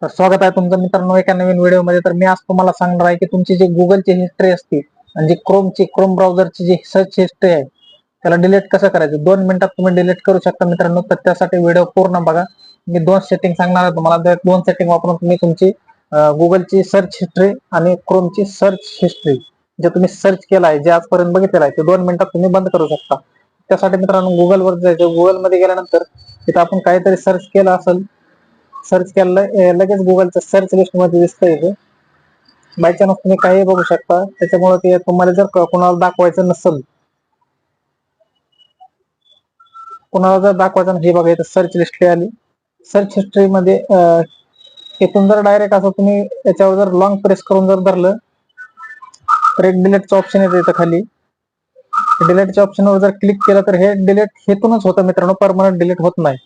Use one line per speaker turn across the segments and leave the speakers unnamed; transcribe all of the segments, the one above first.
तर स्वागत आहे तुमचं मित्रांनो एका नवीन व्हिडिओमध्ये. तर मी आज तुम्हाला सांगणार आहे की तुमची जी गुगलची हिस्ट्री असते आणि जी क्रोम ब्राउझरची जी सर्च हिस्ट्री आहे त्याला डिलीट कसं करायचं 2 मिनिटात तुम्ही डिलीट करू शकता मित्रांनो. तर त्यासाठी व्हिडिओ पूर्ण बघा. मी 2 सेटिंग सांगणार आहे तुम्हाला. त्या 2 सेटिंग वापरून तुम्ही तुमची गुगलची सर्च हिस्ट्री आणि क्रोमची सर्च हिस्ट्री जे तुम्ही सर्च केलं आहे जे आजपर्यंत बघितलेलं आहे ते 2 मिनिटात तुम्ही बंद करू शकता. त्यासाठी मित्रांनो गुगलवर जायचं. गुगलमध्ये गेल्यानंतर तिथं आपण काहीतरी सर्च केलं असेल, सर्च केलं लगेच गुगलच्या सर्च लिस्ट मध्ये दिसतंय इथे. बाय चान्स तुम्ही काही बघू शकता. त्याच्यामुळे ते तुम्हाला जर कोणाला दाखवायचं नसेल, हे बघा इथं सर्च लिस्ट आली. सर्च हिस्ट्री मध्ये इथून जर डायरेक्ट असं तुम्ही याच्यावर जर लॉंग प्रेस करून जर धरलं तर एक डिलीटचं ऑप्शन येतं इथं खाली. डिलीटच्या ऑप्शनवर जर क्लिक केलं तर हे डिलीट हेतूनच होतं मित्रांनो, परमनंट डिलीट होत नाही.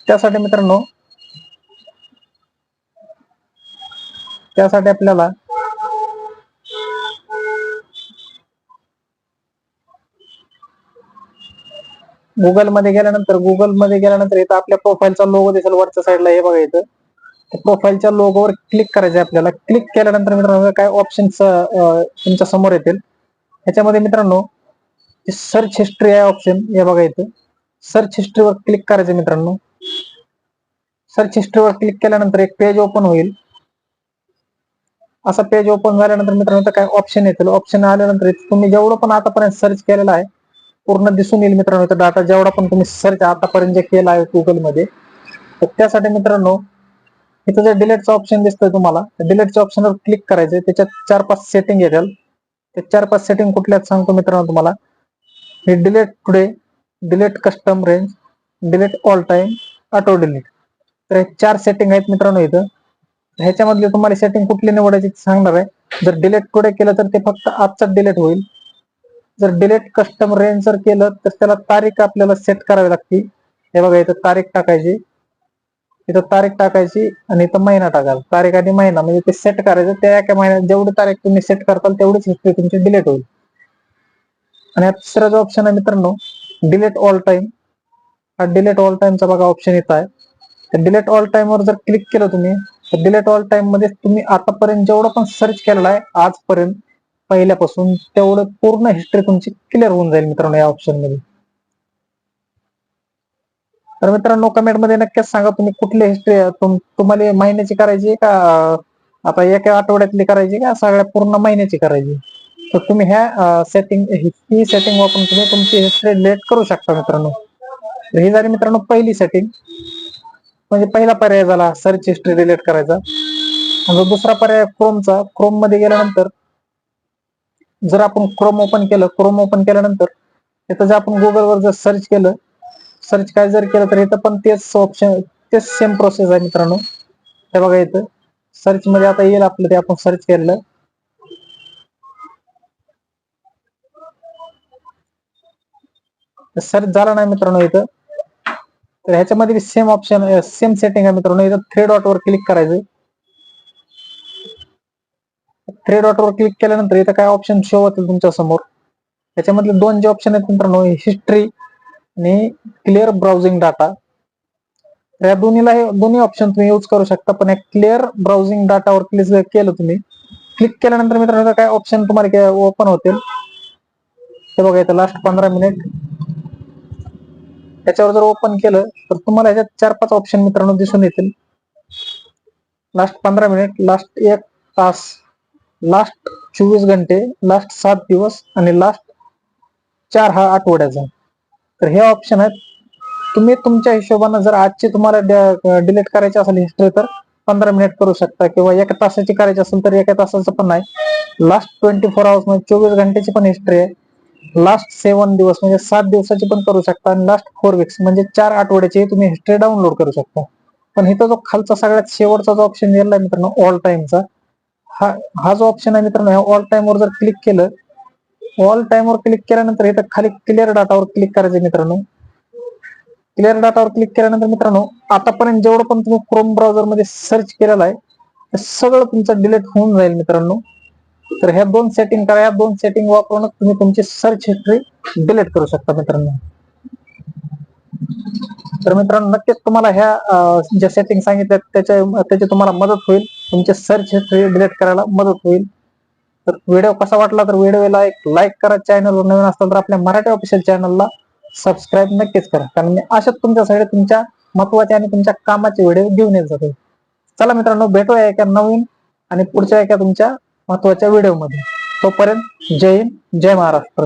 त्यासाठी मित्रांनो आपल्याला गुगलमध्ये गेल्यानंतर इथं आपल्या प्रोफाईलचा लोगो दिसेल वरच्या साईडला. हे बघा इथं प्रोफाईलच्या लोगोवर क्लिक करायचं आपल्याला. क्लिक केल्यानंतर मित्रांनो काय ऑप्शन्स तुमच्या समोर येतील. ह्याच्यामध्ये मित्रांनो सर्च हिस्ट्री आहे ऑप्शन. हे बघा इथं सर्च हिस्ट्रीवर क्लिक करायचं मित्रांनो. सर्च हिस्ट्रीवर क्लिक केल्यानंतर एक पेज ओपन होईल. असा पेज ओपन झाल्यानंतर मित्रांनो काय ऑप्शन येतील. ऑप्शन आल्यानंतर तुम्ही जेवढं पण आतापर्यंत सर्च केलेलं आहे पूर्ण दिसून येईल मित्रांनो. इथं डाटा जेवढा पण तुम्ही सर्च आतापर्यंत जे केला आहे गुगलमध्ये. तर त्यासाठी मित्रांनो इथं जे डिलीटचं ऑप्शन दिसतंय तुम्हाला, डिलीटच्या ऑप्शनवर क्लिक करायचं. त्याच्यात 4-5 सेटिंग येतील. ते 4-5 सेटिंग कुठल्यात सांगतो मित्रांनो तुम्हाला. हे delete today, delete custom range, delete all time, auto delete. तर हे 4 सेटिंग आहेत मित्रांनो इथं. ह्याच्यामधली तुम्हाला सेटिंग कुठली निवडायची सांगणार आहे. जर डिलीट टुडे केलं तर ते फक्त आजचं डिलीट होईल. जर डिलीट कस्टम रेंज जर केलं तर त्याला तारीख आपल्याला सेट करावी लागते. हे बघा इथं तारीख टाकायची, इथं तारीख टाकायची आणि इथं महिना टाकायचा. तारीख आणि महिना म्हणजे ते सेट करायचं. त्या एका महिन्यात जेवढी तारीख तुम्ही सेट करताल तेवढीच हिस्ट्री तुमची डिलीट होईल. आणि हा तिसरा जो ऑप्शन आहे मित्रांनो डिलीट ऑल टाइम. हा डिलीट ऑल टाइमचा बघा ऑप्शन येत आहे. डिलीट ऑल टाइम वर जर क्लिक केलं तुम्ही तर डिलीट ऑल टाइम मध्ये तुम्ही आतापर्यंत जेवढं पण सर्च केलेलं आहे आजपर्यंत पहिल्यापासून तेवढं पूर्ण हिस्ट्री तुमची क्लिअर होऊन जाईल मित्रांनो या ऑप्शन मध्ये. तर मित्रांनो कमेंट मध्ये नक्कीच सांगा तुम्ही कुठली हिस्ट्री तुम्हाला महिन्याची करायची का आता एका आठवड्यातली करायची का सगळ्या पूर्ण महिन्याची करायची. तर तुम्ही ह्या सेटिंग ही सेटिंग वापरून तुम्ही तुमची हिस्ट्री डिलीट करू शकता मित्रांनो. ही झाली मित्रांनो पहिली सेटिंग, म्हणजे पहिला पर्याय झाला सर्च हिस्ट्री डिलीट करायचा. आणि दुसरा पर्याय क्रोमचा. क्रोम मध्ये गेल्यानंतर जर आपण क्रोम ओपन केल्यानंतर इथं जर आपण गुगलवर जर सर्च केलं, सर्च काय जर केलं तर इथं पण तेच ऑप्शन, तेच सेम प्रोसेस आहे मित्रांनो. हे बघा इथं सर्च मध्ये आता येईल आपलं ते आपण सर्च केलेलं. सर्च झाला नाही मित्रांनो इथं. तर ह्याच्यामध्ये सेम ऑप्शन सेम सेटिंग आहे मित्रांनो. इथं 3 डॉट वर क्लिक करायचं. 3 डॉट वर क्लिक केल्यानंतर इथं काय ऑप्शन शो होतील तुमच्या समोर. त्याच्यामधले 2 जे ऑप्शन आहेत मित्रांनो हिस्ट्री आणि क्लिअर ब्राउझिंग डाटा. या दोन्ही ऑप्शन तुम्ही यूज करू शकता. पण क्लिअर ब्राउझिंग डाटावर क्लिक केलं तुम्ही, क्लिक केल्यानंतर मित्रांनो काय ऑप्शन तुम्हाला ओपन होतील. हे बघा इथं लास्ट 15 मिनिट. त्याच्यावर जर ओपन केलं तर तुम्हाला ह्याच्यात 4-5 ऑप्शन मित्रांनो दिसून येतील. लास्ट 15 मिनिट, लास्ट 1 तास, लास्ट 24 घंटे, लास्ट 7 दिवस आणि लास्ट 4 हा आठवड्याचा. तर हे ऑप्शन आहेत. तुम्ही तुमच्या हिशोबाने जर आजची तुम्हाला डिलीट करायची असेल हिस्ट्री तर 15 मिनिट करू शकता, किंवा 1 तासाची करायची असेल तर 1 तासाचं पण नाही. लास्ट 24 आवर्स म्हणजे 24 घंटेची पण हिस्ट्री आहे. लास्ट 7 दिवस म्हणजे 7 दिवसाची पण करू शकता. आणि लास्ट 4 वीक्स म्हणजे 4 आठवड्याची तुम्ही हिस्ट्री डाउनलोड करू शकता. पण इथं जो खालचा सगळ्यात शेवटचा जो ऑप्शन दिला आहे मित्रांनो ऑल टाइमचा, हा जो ऑप्शन आहे मित्रांनो ऑल टाइम वर जर क्लिक केलं, ऑल टाइम वर क्लिक केल्यानंतर इथं खाली क्लिअर डाटावर क्लिक करायचं मित्रांनो. क्लिअर डाटावर क्लिक केल्यानंतर मित्रांनो आतापर्यंत जेवढं पण तुम्ही क्रोम ब्राउझर मध्ये सर्च केलेलं आहे ते सगळं तुमचं डिलीट होऊन जाईल मित्रांनो. तर ह्या 2 सेटिंग करा. या 2 सेटिंग वापरून तुम्ही तुमची सर्च हिस्ट्री डिलीट करू शकता मित्रांनो. तर मित्रांनो नक्कीच तुम्हाला ह्या ज्या सेटिंग सांगितल्या त्याची तुम्हाला मदत होईल, तुमचे सर्च हिस्ट्री डिलीट करायला मदत होईल. तर व्हिडिओ कसा वाटला तर व्हिडिओला एक लाईक करा, चॅनलवर नवीन असाल तर आपल्या मराठी ऑफिशियल चॅनलला सबस्क्राईब नक्कीच करा, कारण मी अशाच तुमच्यासाठी तुमच्या महत्वाचे आणि तुमच्या कामाचे व्हिडिओ घेऊन येत जातो. चला मित्रांनो, भेटूया एका नवीन आणि पुढच्या एका तुमच्या महत्वाच्या व्हिडिओमध्ये. तोपर्यंत जय हिंद, जय महाराष्ट्र.